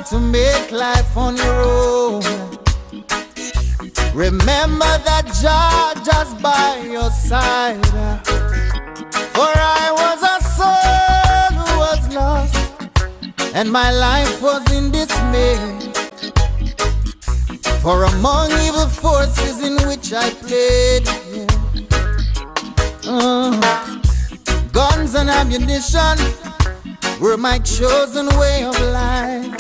hard to make life on your own. Remember that Jah just by your side. For I was a soul who was lost, and my life was in dismay. For among evil forces in which I played, guns and ammunition were my chosen way of life.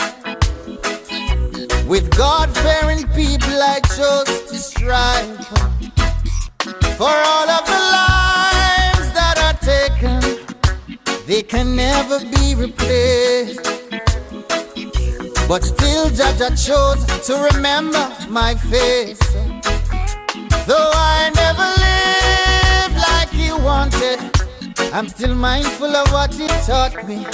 With God-fearing people I chose to strive. For all of the lives that are taken, they can never be replaced. But still Jah chose to remember my face. Though I never lived like He wanted, I'm still mindful of what He taught me.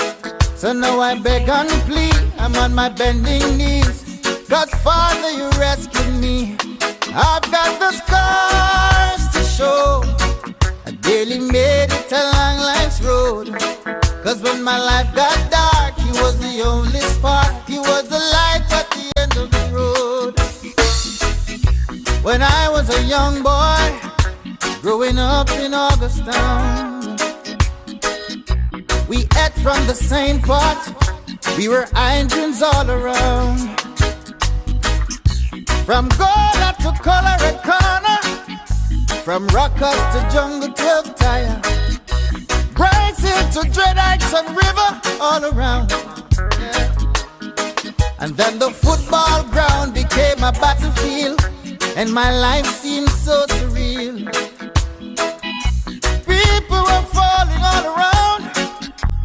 So now I beg and plead, I'm on my bending knees. God, Father, you rescued me. I've got the scars to show. I barely made it along life's road. Cause when my life got dark, He was the only spark. He was the light at the end of the road. When I was a young boy, growing up in Augustown, we ate from the same pot. We were Indians all around. From Gola to Colorado Corner, from Rockers to Jungle 12 Tire, Bryson to Dread Heights and River, all around. And then the football ground became a battlefield, and my life seemed so surreal. People were falling all around,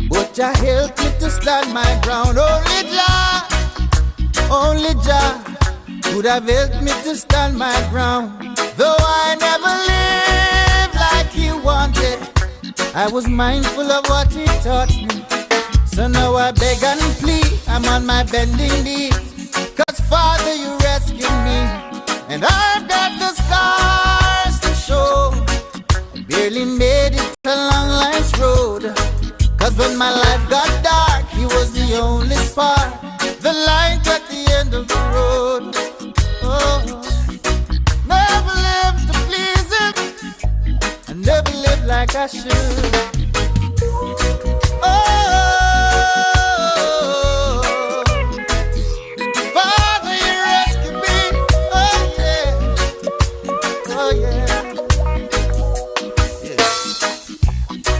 but Jah helped me to stand my ground. Only Jah could have helped me to stand my ground. Though I never lived like He wanted, I was mindful of what He taught me. So now I beg and plead, I'm on my bending knees. Cause Father, you rescued me, and I've got the scars to show. I barely made it along life's road. Cause when my life got dark, He was the only spark, the light at the end of the road. Never lived to please Him, I never lived like I should. Father, you rescued me. Oh yeah.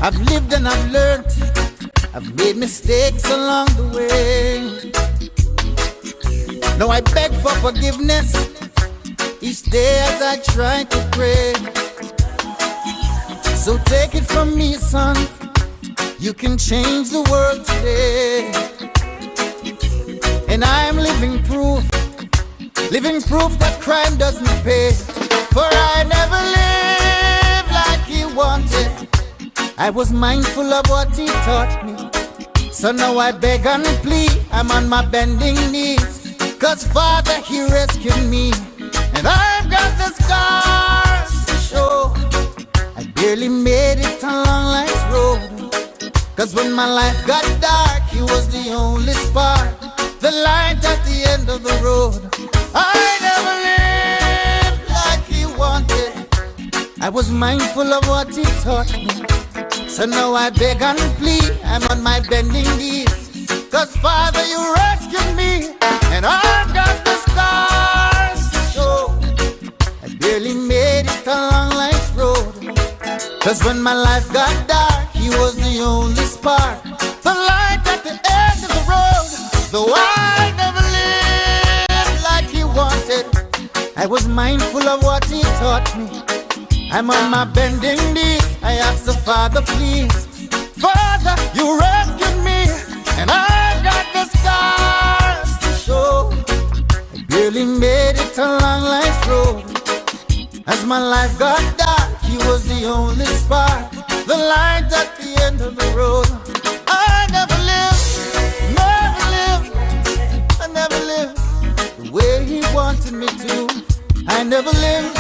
I've lived and I've learned. I've made mistakes along the way. Now I beg for forgiveness each day as I try to pray. So take it from me, son, you can change the world today. And I am living proof that crime doesn't pay. For I never lived like He wanted, I was mindful of what He taught me. So now I beg and plead, I'm on my bending knees. Cause Father, He rescued me, and I've got the scars to show. I barely made it along life's road. Cause when my life got dark, He was the only spark, the light at the end of the road. I never lived like He wanted, I was mindful of what He taught me. So now I beg and plead, I'm on my bending knees. Cause Father, you rescued me, and I've got the scars to show. I barely made it along life's road. Cause when my life got dark, He was the only spark, the light at the end of the road. Though I never lived like He wanted, I was mindful of what He taught me. I'm on my bending knees, I ask the Father, please. Father, you rescued me, and I've got the scars to show. I barely made it along life's road. As my life got dark, He was the only spark, the light at the end of the road. I never lived the way He wanted me to. I never lived